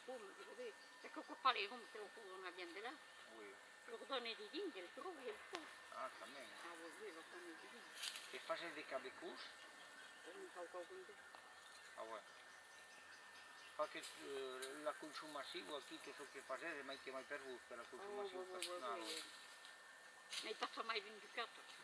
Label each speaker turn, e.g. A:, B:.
A: come, così. Ecco qua fare come se lo una pianta là.
B: Oui.
A: Lo donne di dingue, le trovi il po'.
B: Ah, quand même.
A: Ah oui, lo donne di dingue.
B: Et fazer des cabecous?
A: Non so come dire.
B: Ah ouais. Perché la consumazione qui tutto che fare è mai che mai per voi per la consumazione personale.
A: Non hai mai vendicato?